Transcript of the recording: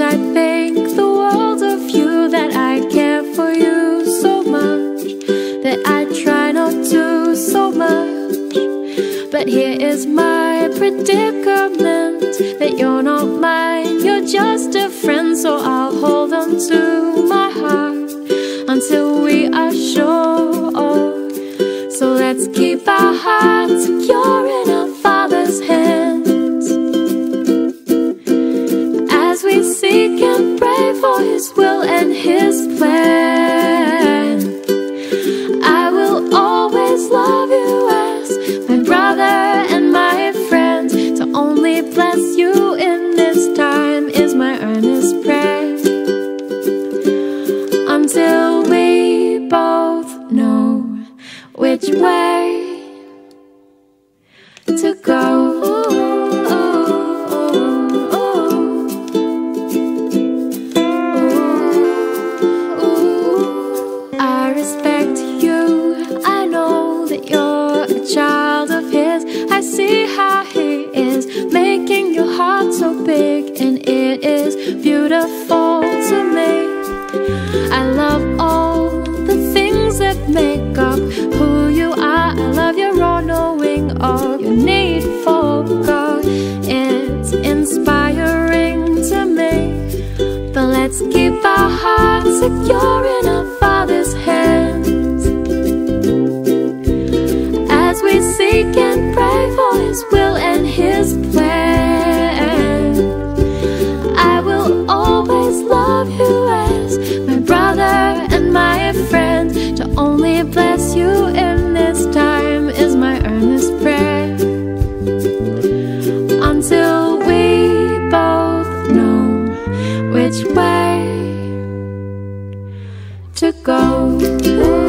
I think the world of you, that I care for you so much, that I try not to so much. But here is my predicament, that you're not mine, you're just a friend. So I'll hold on to my heart until we are sure. So let's keep our hearts secure in our Father's hands, as we seek and pray for His will and His plan. I will always love you as my brother and my friend. To only bless you in this time is my earnest prayer, until we both know which way to go. I respect you, I know that you're a child of His. I see how He is making your heart so big, and it is beautiful to me. I love all the things that make up who you are. I love your all-knowing, all your need for God. It's inspiring to me. But let's keep our hearts secure in our Father's hands, as we seek and pray for His will and His plan. I will always love you as my brother and my friend. To only bless you in this time is my earnest prayer, until we both know which way to go.